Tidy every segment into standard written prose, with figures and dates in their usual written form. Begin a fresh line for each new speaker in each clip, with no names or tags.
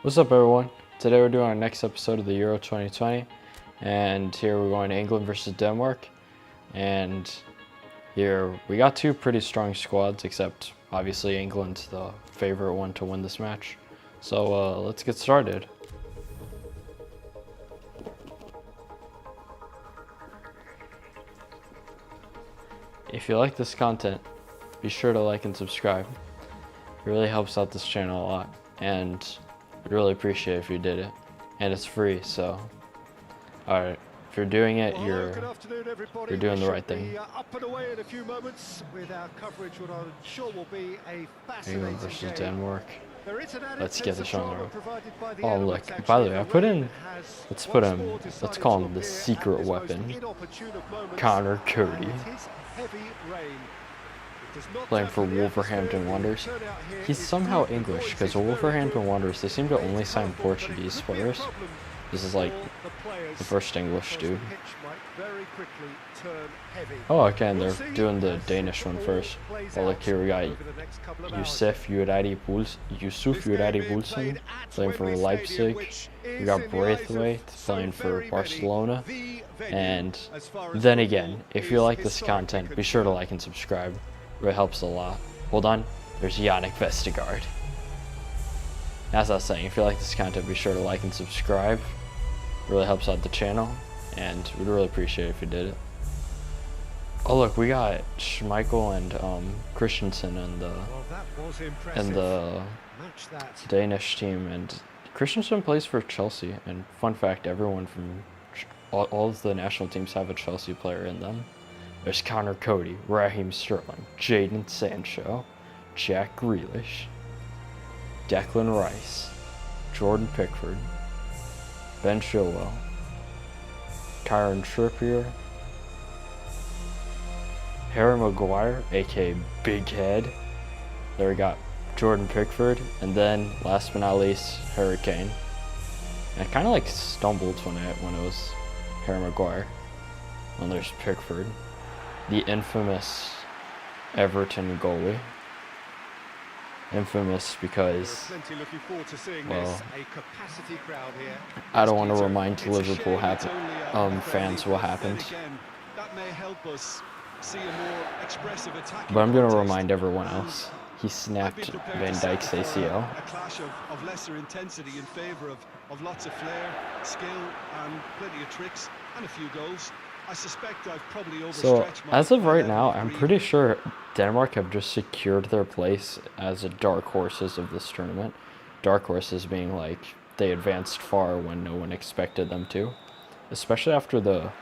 What's up, everyone? Today we're doing our next episode of the Euro 2020, and here we're going to England versus Denmark. And here we got two pretty strong squads, except obviously England's the favorite one to win this match. So let's get started. If you like this content, be sure to like and subscribe. It really helps out this channel a lot, and I'd really appreciate it if you did it. And it's free, so alright, if you're doing it, you're doing the right thing.
Up and away in a few moments with our coverage, what I'm sure will be a fascinating
England versus
game.
Denmark. Let's get this on the road.
The
Oh look, by the way, I put in, let's call him the secret weapon, Connor Cody, playing for Wolverhampton Wanderers. He's somehow English, because Wolverhampton Wanderers, they seem to only sign Portuguese players. This is like the first English dude. Oh, okay, and they're doing the Danish one first. Oh, look, here we got Yusuf Uradi Poulsen playing for Leipzig. We got Braithwaite playing for Barcelona. And then again, if you like this content, be sure to like and subscribe. It helps a lot. Hold on, there's Yannick Vestergaard. As I was saying, if you like this content, be sure to like and subscribe. It really helps out the channel, and we'd really appreciate it if you did it. Oh look, we got Schmeichel and Christensen in the Danish team, and Christensen plays for Chelsea. And fun fact, everyone from all of the national teams have a Chelsea player in them. There's Connor Cody, Raheem Sterling, Jadon Sancho, Jack Grealish, Declan Rice, Jordan Pickford, Ben Chilwell, Kieran Trippier, Harry Maguire, aka Big Head. There we got Jordan Pickford, and then last but not least, Harry Kane. And I kind of like stumbled when it was Harry Maguire. And there's Pickford, the infamous Everton goalie. Infamous because, well, I don't want to remind Liverpool fans what happened. But I'm going to remind everyone else. He snapped Van Dijk's ACL.
A clash of lesser intensity in favour of lots of flair, skill, and plenty of tricks, and a few goals. I suspect I've probably overstretched
so, as of right now, I'm pretty sure Denmark have just secured their place as a dark horses of this tournament. Dark horses being like they advanced far when no one expected them to. Especially after the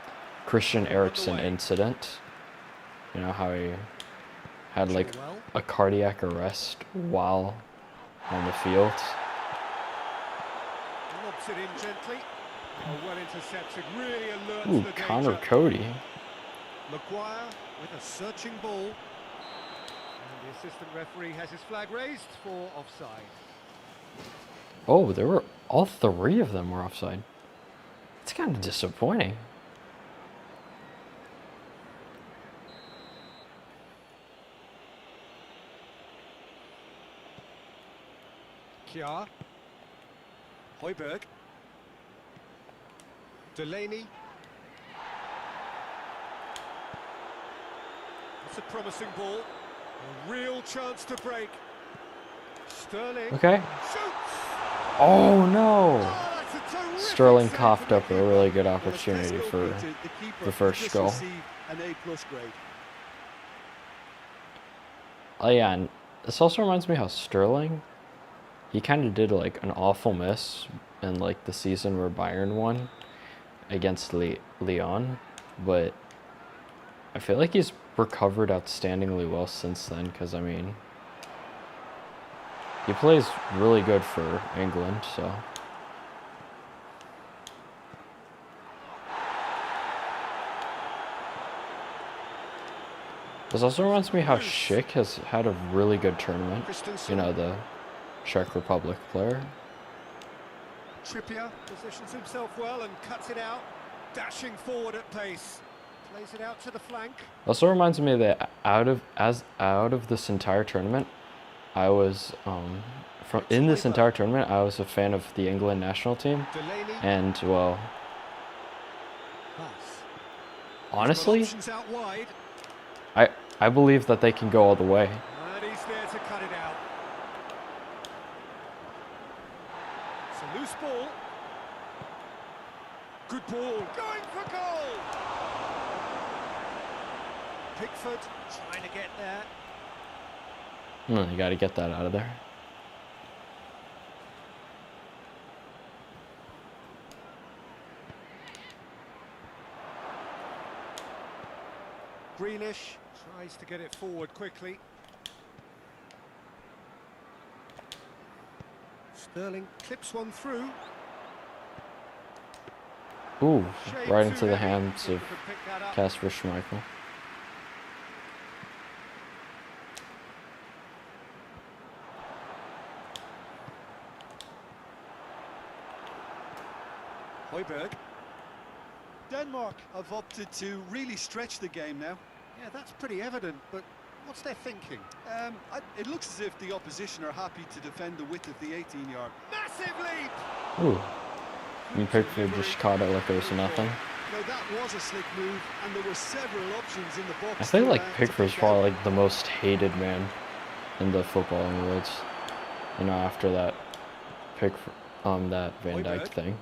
Christian Eriksen incident. You know, how he had like a cardiac arrest while on the field.
Lobs it in gently. Oh, well intercepted, really alert.
Ooh, Connor Cody.
Maguire with a searching ball. And the assistant referee has his flag raised for offside.
Oh, all three of them were offside. It's kind of disappointing.
Kjaer. Højbjerg. Delaney. It's a promising ball. A real chance to break. Sterling.
Okay.
Shoots.
Oh no!
Oh,
Sterling coughed up a really good opportunity for the first goal. Oh yeah, and this also reminds me how Sterling, he kind of did like an awful miss in like the season where Bayern won against Lyon, but I feel like he's recovered outstandingly well since then, because I mean, he plays really good for England, so. This also reminds me how Schick has had a really good tournament. You know, the Czech Republic player.
Trippier positions himself well and cuts it out, dashing forward at pace. Plays it out to the flank.
Also reminds me that out of this entire tournament, I was in this entire tournament, I was a fan of the England national team, and well, honestly, I believe that they can go all the way.
And he's there to cut it out. It's a loose ball. Good ball. Going for goal. Pickford trying to get there.
You got to get that out of there.
Greenish tries to get it forward quickly. Sterling clips one through.
Ooh, right into the hands of Kasper Schmeichel.
Højbjerg.
Denmark have opted to really stretch the game now.
Yeah, that's pretty evident, but what's their thinking?
It looks as if the opposition are happy to defend the width of the 18-yard.
Massive leap!
Ooh. And Pickford just caught it like it was nothing.
No, that was a slick move, and there were several options in the box.
I think like Pickford's probably like the most hated man in the footballing world. You know, after that that Van Dijk thing.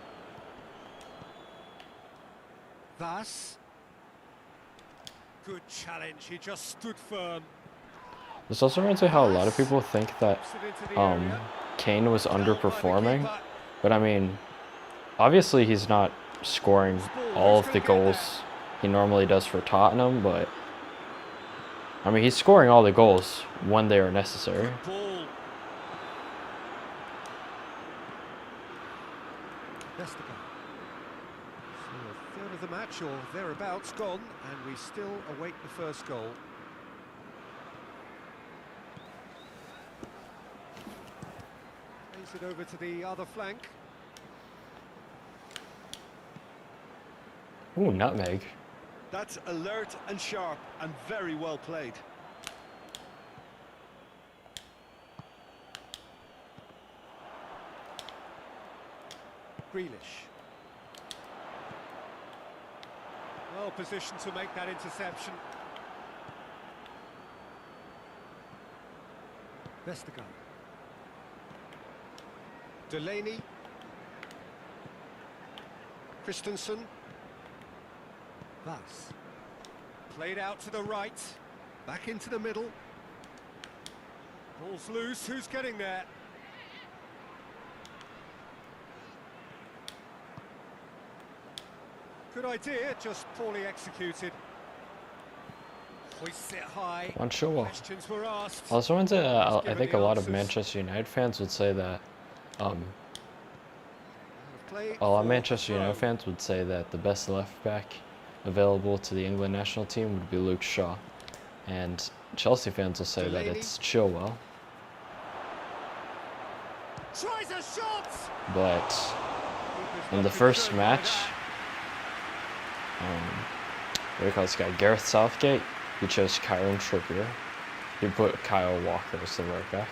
Vas. Good challenge, he just stood firm.
This also reminds me how a lot of people think that Kane was underperforming, but I mean, obviously he's not scoring all of the goals he normally does for Tottenham, but I mean he's scoring all the goals when they are necessary.
So a third of the match or thereabouts gone, and we still await the first goal. Plays it over to the other flank.
Ooh, nutmeg.
That's alert and sharp and very well played.
Grealish. Well positioned to make that interception. Vestergaard. Delaney. Christensen. Vas. Played out to the right. Back into the middle. Ball's loose. Who's getting there? Good idea, just poorly executed. Hoists it high.
On show.
Questions were asked.
Also, I think a lot of Manchester United fans would say that a lot of Manchester United fans would say that the best left back available to the England national team would be Luke Shaw, and Chelsea fans will say that it's Chilwell.
Tries a shot.
But in the first match, what do you call this guy? Gareth Southgate. He chose Kieran Trippier. He put Kyle Walker as the right back.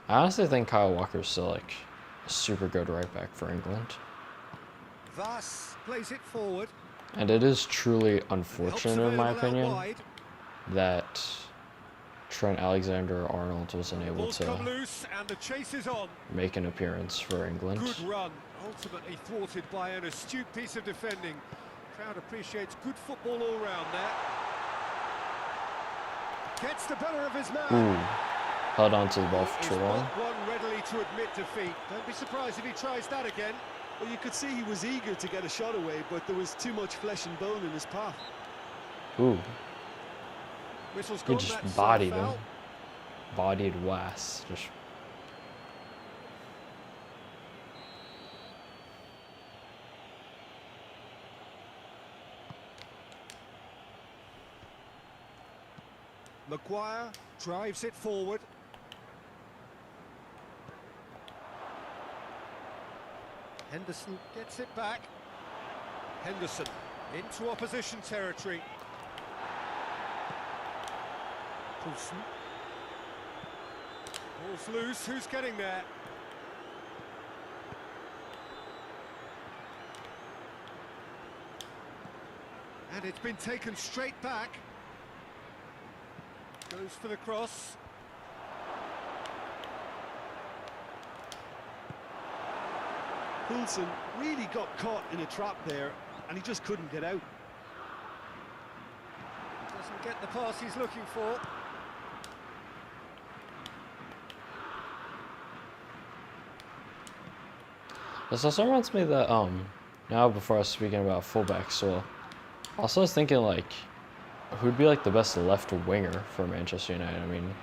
I honestly think Kyle Walker is still like a super good right back for England.
Vas plays it forward.
And it is truly unfortunate, in my opinion, that Trent Alexander-Arnold wasn't able to make an appearance for England.
Good run, ultimately thwarted by an astute piece of defending. Crowd appreciates good football all round there. Gets the better of his man.
Ooh. Held on to the ball for too long.
One readily to admit defeat. Don't be surprised if he tries that again.
Well, you could see he was eager to get a shot away, but there was too much flesh and bone in his path.
Ooh.
Whistle's
He
gone,
just bodied him. Bodied West. Just.
Maguire drives it forward. Henderson gets it back. Henderson into opposition territory. Coulson. Ball's loose, who's getting there? And it's been taken straight back. Goes for the cross.
Coulson really got caught in a trap there, and he just couldn't get out.
Doesn't get the pass he's looking for.
This also reminds me that now before I was speaking about fullbacks, so also I was thinking like who'd be like the best left winger for Manchester United. I mean,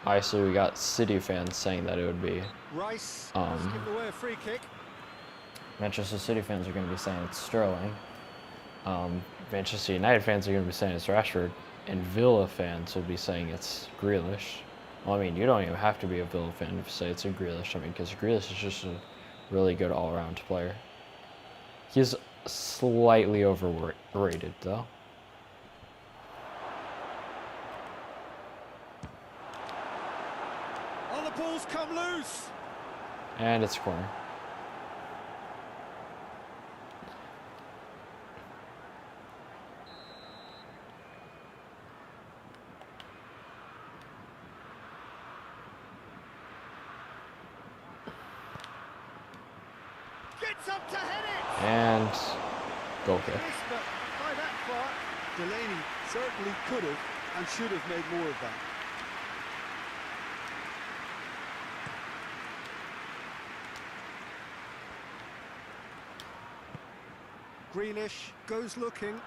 obviously we got City fans saying that it would be
Rice has given away a free kick.
Manchester City fans are going to be saying it's Sterling. Manchester United fans are going to be saying it's Rashford, and Villa fans would be saying it's Grealish. Well, I mean, you don't even have to be a Villa fan to say it's a Grealish. I mean, because Grealish is just a really good all-around player. He's slightly overrated, though.
Oh, the ball's come loose.
And it's a corner.
Gets up to head it.
And goal kick.
But by that far,
Delaney certainly could have and should have made more of that.
Grealish goes looking.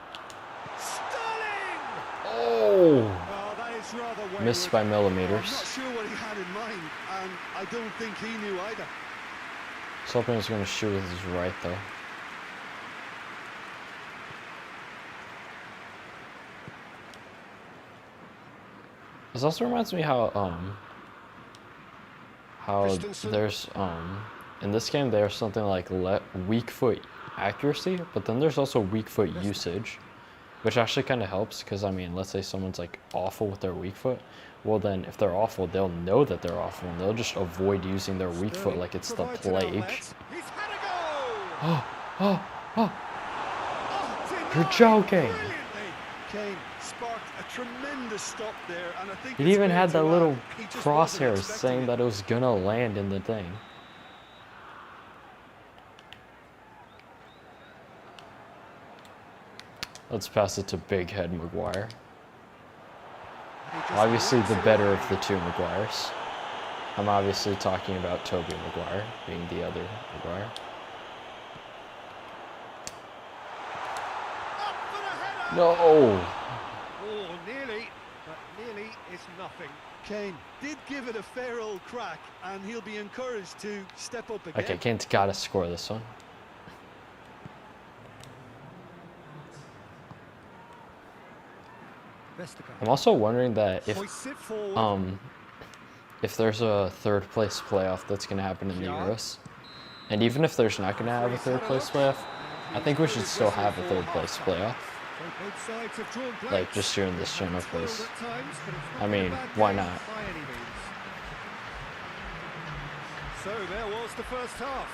Sterling!
Oh!
Oh, that is rather wayward.
Missed by
I'm
millimeters.
not sure what he had in mind, and I don't think he knew either.
So hoping he's going to shoot with his right, though. This also reminds me how
Christensen.
there's in this game there's something like weak foot accuracy, but then there's also weak foot usage, which actually kind of helps because I mean, let's say someone's like awful with their weak foot, well then if they're awful, they'll know that they're awful and they'll just avoid using their weak foot like it's the plague.
He's had a goal.
Oh,
Oh,
you're
denied
joking!
brilliantly.
Kane sparked a tremendous stop there, and I think
It
it's
even
fair
had
to
that
add,
little
he just wasn't
crosshairs
expecting
saying
it.
that it was gonna land in the thing. Let's pass it to Big Head Maguire.
He just
Obviously
whips
the
it
better
away.
of the two Maguires. I'm obviously talking about Toby Maguire being the other Maguire.
Up for the header.
No!
Oh, nearly, but nearly is nothing.
Kane did give it a fair old crack, and he'll be encouraged to step up again.
Okay, Kane's gotta score this one. I'm also wondering that
Hoists it forward.
if there's a third place playoff that's gonna happen in the Euros, and even if there's not gonna have a third place playoff, I think we should still have a third place playoff.
So both sides have drawn blanks.
Like just here in this channel, please.
Spoiled at times, but it's not
I
been a
mean,
bad
why
game
not?
by any means. So there was the first half.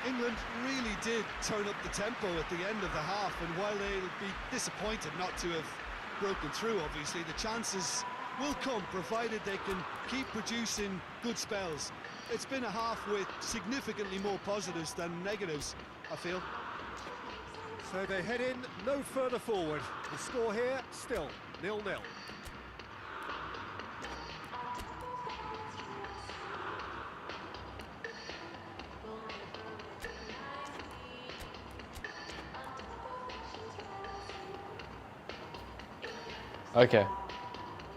England really did turn up the tempo at the end of the half, and while they'll be disappointed not to have broken through, obviously, the chances will come, provided they can keep producing good spells. It's been a half with significantly more positives than negatives, I feel.
So they head in no further forward. The score here still 0-0.
Okay.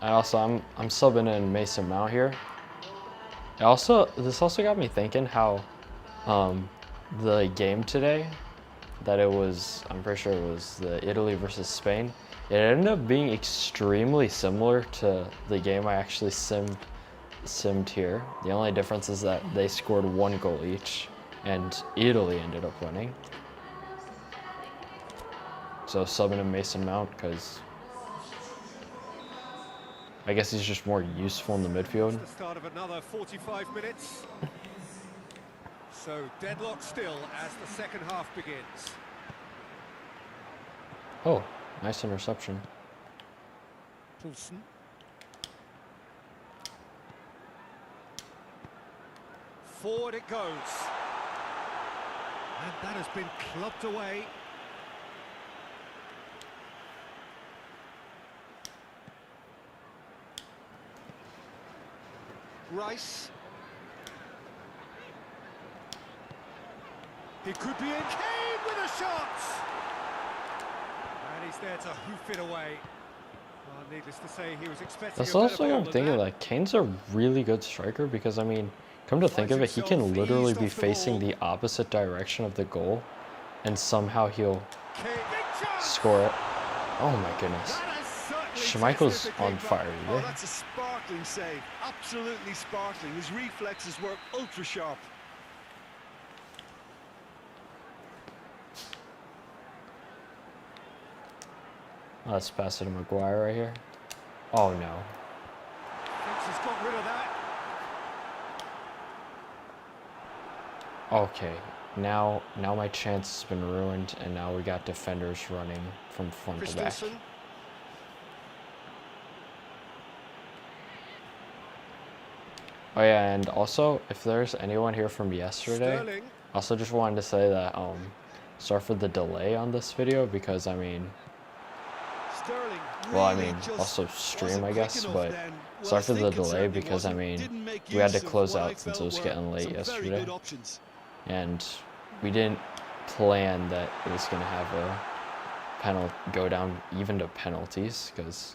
And also, I'm subbing in Mason Mount here. This also got me thinking how the game today, that it was, I'm pretty sure it was the Italy versus Spain, it ended up being extremely similar to the game I actually simmed here. The only difference is that they scored 1 goal each, and Italy ended up winning. So subbing in Mason Mount because I guess he's just more useful in the midfield.
The start of another 45 minutes. So deadlock still as the second half begins.
Oh, nice interception.
Poulsen. Forward it goes. And that has been clubbed away. Rice. He could be in. Kane with a shot! And he's there to hoof it away. Well, needless to say, he was expecting
That's
a better
also
ball
I'm
than
thinking,
that.
like, Kane's a really good striker because, I mean, come to think of it, he can literally be facing the opposite direction of the goal and somehow he'll
Kane, big chance!
score it. Oh my goodness.
That has certainly
Schmeichel's
tested the
on
keeper.
fire
Oh,
today.
that's a sparkling save. Absolutely sparkling. His reflexes work ultra sharp.
Let's pass it to Maguire right here. Oh no.
Thinks he's got rid of that.
Okay, now my chance has been ruined, and now we got defenders running from front to back.
Christensen.
Oh yeah, and also, if there's anyone here from yesterday,
Sterling.
also just wanted to say that sorry for the delay on this video because I mean,
Sterling
well, I
really
mean
just
also stream
wasn't
I
quick
guess,
enough
but
then. Well,
sorry
I
for the
think it
delay
certainly
because I
wasn't.
mean
Didn't make
we had to
use of
close
what I
out since it
felt
was
were
getting late
some very
yesterday,
good options.
and we didn't plan that it was gonna have a penalty go down even to penalties because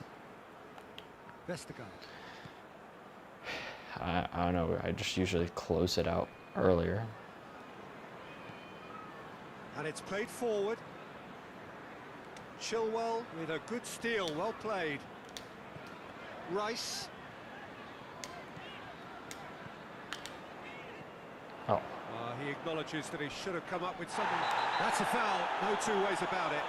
Vestergaard.
I don't know, I just usually close it out earlier.
And it's played forward. Chilwell with a good steal, well played. Rice.
Oh,
He acknowledges that he should have come up with something. That's a foul, no two ways about it.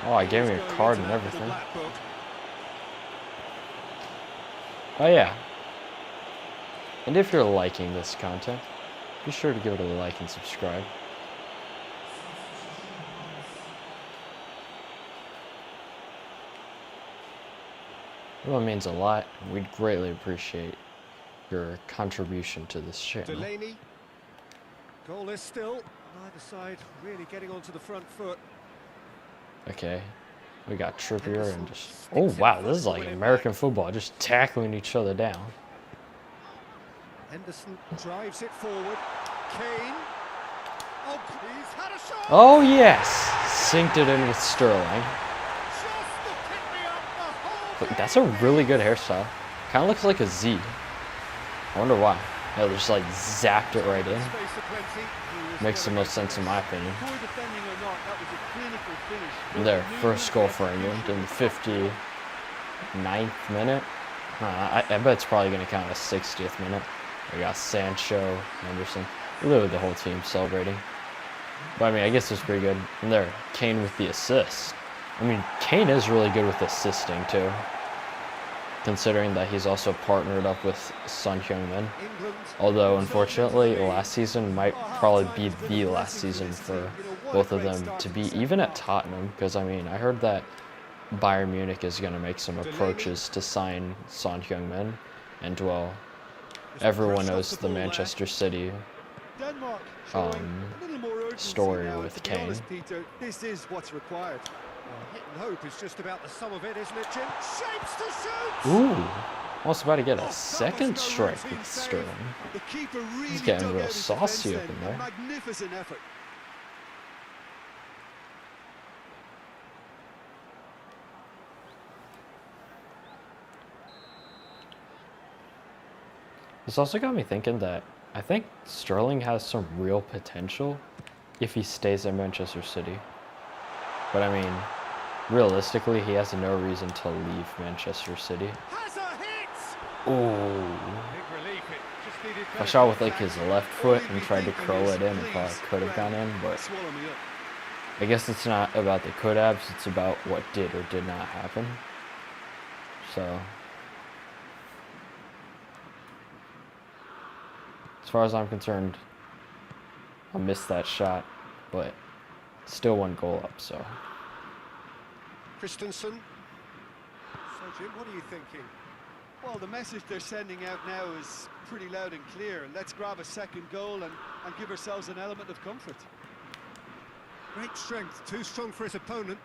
oh, I gave
He's
me a
going
card
into
and
that little
everything.
black book.
Oh yeah. And if you're liking this content, be sure to give it a like and subscribe. Well, it means a lot, and we'd greatly appreciate your contribution to this channel.
Delaney. Goalless still. Neither side really getting onto the front foot.
Okay. We got Trippier
Henderson
and just...
sticks
Oh,
it
wow,
first
this is
to
like
win it
American
back.
football, just tackling each other down.
Henderson drives it forward. Kane. Oh, he's had a shot.
Oh, yes! Synced it in with Sterling.
Just to pick me up the whole
But
game.
that's a really good hairstyle. Kind of looks like a Z. I wonder why. Yeah, they just like zapped it right in.
Space aplenty. He was
Makes the
well
most sense in my opinion.
Poor defending or not, that was a clinical finish.
Their
Knew
first goal
that
for England in the
usual.
59th minute. I bet it's probably going to count as 60th minute. We got Sancho, Henderson, literally the whole team celebrating. But I mean, I guess it's pretty good. And there, Kane with the assist. I mean, Kane is really good with assisting too, considering that he's also partnered up with Son Heung-min.
England.
Although, unfortunately, last season might probably be the last season for both of them to be even at Tottenham. Because, I mean, I heard that Bayern Munich is going to make some approaches to sign Son Heung-min. And, well, everyone knows the Manchester City
Denmark showing a little more urgency
story
now,
with
to be
Kane.
honest, Peter, this is what's required.
Hit and hope is just about the sum of it, isn't it, Jim? Shapes to shoot!
Ooh, almost about to get
Oh,
a
that
second
was no
strike
routine
with
save.
Sterling.
The keeper really
He's getting
dug
real
out his
saucy
defense
up in
then.
there.
A magnificent effort.
This also got me thinking that I think Sterling has some real potential if he stays at Manchester City. But I mean, realistically, he has no reason to leave Manchester City.
Has a hit!
Ooh.
Big relief, it just needed
I
better
shot with like
contact.
his left foot
All
and
he'd
tried
be
to curl
thinking
it in.
is,
It probably
please,
could have gone in,
Brandon,
but
swallow me up.
I guess it's not about the could haves, it's about what did or did not happen. So, as far as I'm concerned, I missed that shot, but still 1 goal up, so.
Christensen. So, Jim, what are you thinking?
Well, the message they're sending out now is pretty loud and clear. Let's grab a second goal and give ourselves an element of comfort.
Great strength, too strong for his opponent.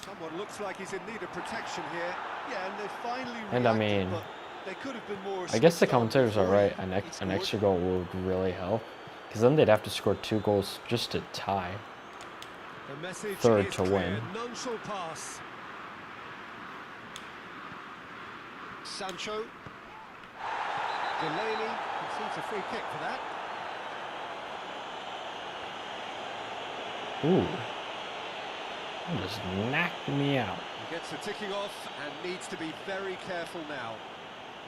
Someone looks like he's in need of protection here.
Yeah, and they finally
And I
reacted,
mean,
but they could have been more
I guess the
switched on
commentators are
before
right.
he
An
scored.
extra goal would really help, because then they'd have to score 2 goals just to tie.
The message
Third
is
to
clear.
win.
None shall pass. Sancho. Delaney concedes a free kick for that.
Ooh. That just knocked me out.
He gets the ticking off and needs to be very careful now.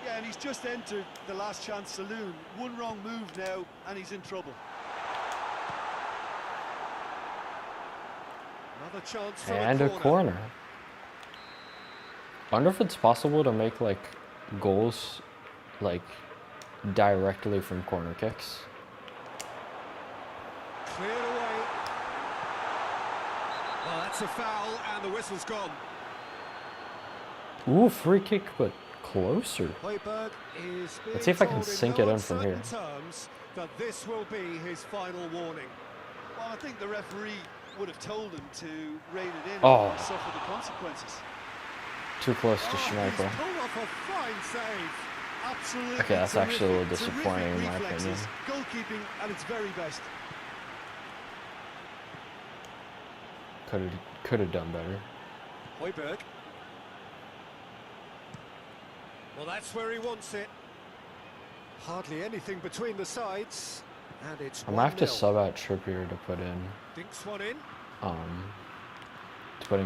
Yeah, and he's just entered the last chance saloon. 1 wrong move now, and he's in trouble.
Another chance for
And a corner. I wonder if it's possible to make, like, goals, like, directly from corner kicks.
Cleared away. Well, that's a foul, and the whistle's gone.
Ooh, free kick, but closer.
Højbjerg is being
Let's see if I can
told
sink
no
it in from here.
uncertain terms that this will be his final warning.
Well, I think the referee would have told him to rein it in
Oh.
and suffer the consequences.
Too close to
He's
Schmeichel.
pulled off a fine save.
Absolutely.
Okay, that's actually a little
terrific
disappointing in my
reflexes.
opinion.
Goalkeeping at its very best.
Could have done better.
Højbjerg. Well, that's where he wants it. Hardly anything between the sides, and it's
I'm gonna have to
1-0.
sub out Trippier to put in
Dinks one in.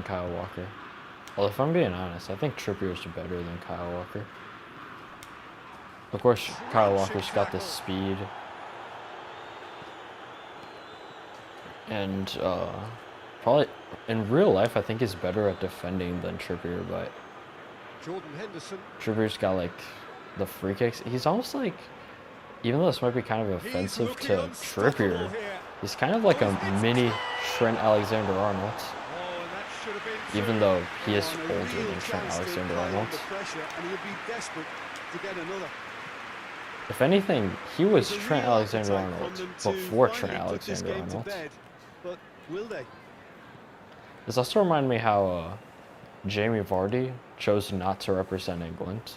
Kyle Walker. Well, if I'm being honest, I think Trippier's better than Kyle Walker. Of course, Kyle Walker's got the speed and probably in real life I think he's better at defending than Trippier, but
Jordan Henderson.
Trippier's got like the free kicks. He's almost like, even though this might be kind of
He's
offensive
looking
to
unstoppable
Trippier,
here.
he's kind of like a mini Trent Alexander-Arnold,
Oh, and that should have been
even
through.
though he is
And a
older
real
than Trent
chance to
Alexander-Arnold.
pile on the pressure, and he'll be desperate to get another.
If anything, he was
There's a
Trent
real appetite
Alexander-Arnold
from them to
before
finally
Trent
put this game to
Alexander-Arnold.
bed, but will they?
This also reminded me how Jamie Vardy chose not to represent England.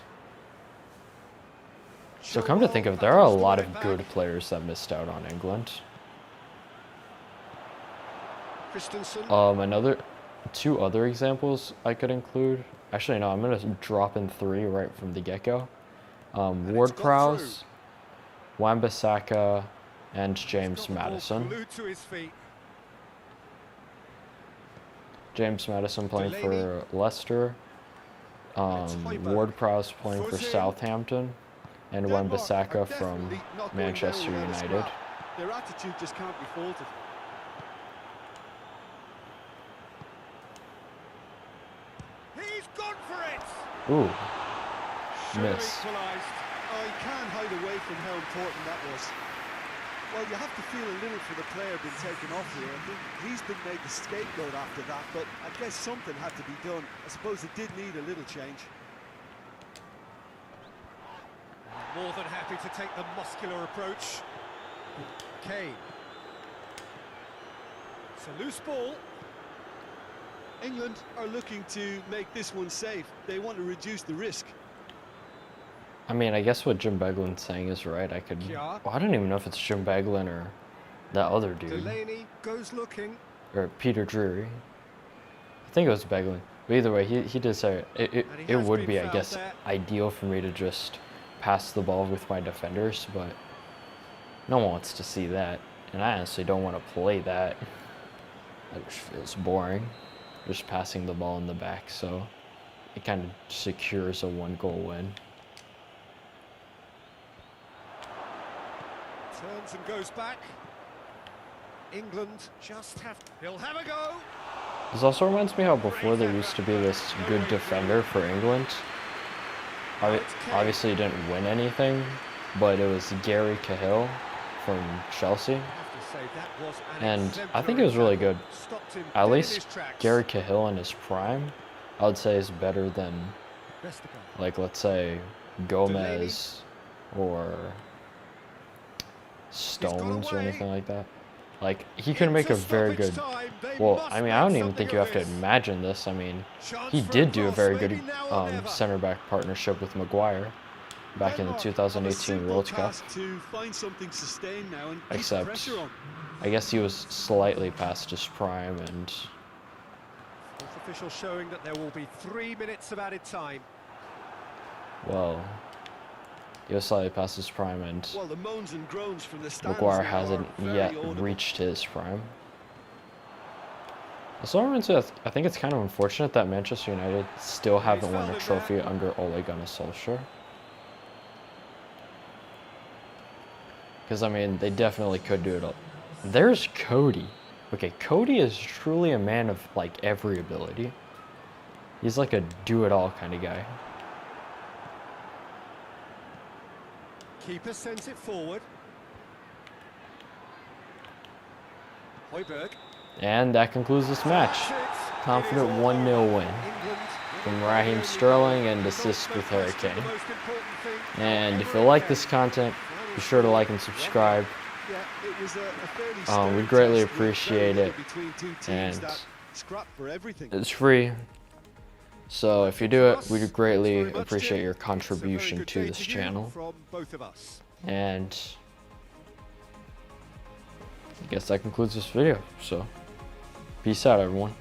So come to think of it, there are a lot of good players that missed out on England.
Christensen.
Two other examples I could include. Actually, no, I'm gonna drop in 3 right from the get-go. Ward-Prowse, Wan-Bissaka, and James Maddison.
Glued to his feet.
James Maddison playing for Leicester,
Højbjerg.
Ward-Prowse playing for
Goes in.
Southampton, and Wan-Bissaka
Denmark are
from
definitely not going
Manchester
down without a
United.
scrap. Their attitude just can't be faulted.
He's gone for it.
Ooh,
Should have
miss.
equalised.
Oh, you can't hide away from how important that was. Well, you have to feel a little for the player being taken off here. I think he's been made the scapegoat after that, but I guess something had to be done. I suppose it did need a little change.
More than happy to take the muscular approach. Kane. It's a loose ball.
England are looking to make this one safe. They want to reduce the risk.
I mean, I guess what Jim Beglin's saying is right.
Yeah.
Well, I don't even know if it's Jim Beglin or that other dude,
Delaney goes looking.
or Peter Drury. I think it was Beglin. But either way, he did say
And he
it
has
would
been
be, I
fouled
guess,
there.
ideal for me to just pass the ball with my defenders, but no one wants to see that, and I honestly don't want to play that. It just feels boring, just passing the ball in the back, so it kind of secures a 1-goal win.
Turns and goes back. England just have... He'll have a go.
This also reminds me how before there used to be this good defender for England. Obviously he didn't win anything, but it was Gary Cahill from Chelsea. And I think it was really good. At least Gary Cahill in his prime, I would say is better than, like, let's say Gomez or Stones or anything like that. Like, he could make a very good, well, I mean, I don't even think you have to imagine this. I mean, he did do a very good center back partnership with Maguire back in the 2018 World Cup. Except, I guess he was slightly past his prime, and
Official showing that there will be 3 minutes of added time.
well, he was slightly past his prime, and
Well, the moans and groans from the stands
Maguire
now
hasn't
are very
yet
audible.
reached his prime. So I think it's kind of unfortunate that Manchester United still haven't won a trophy under Ole Gunnar Solskjaer. Because, I mean, they definitely could do it all. There's Cody. Okay, Cody is truly a man of, like, every ability. He's like a do-it-all kind of guy.
Keeper sends it forward. Højbjerg.
And that concludes this match. Confident 1-0 win from Raheem Sterling and assist with Harry Kane. And if you like this content, be sure to like and subscribe. We'd greatly appreciate it, and it's free. So if you do it, we'd greatly appreciate your contribution to this channel. And I guess that concludes this video. So peace out, everyone.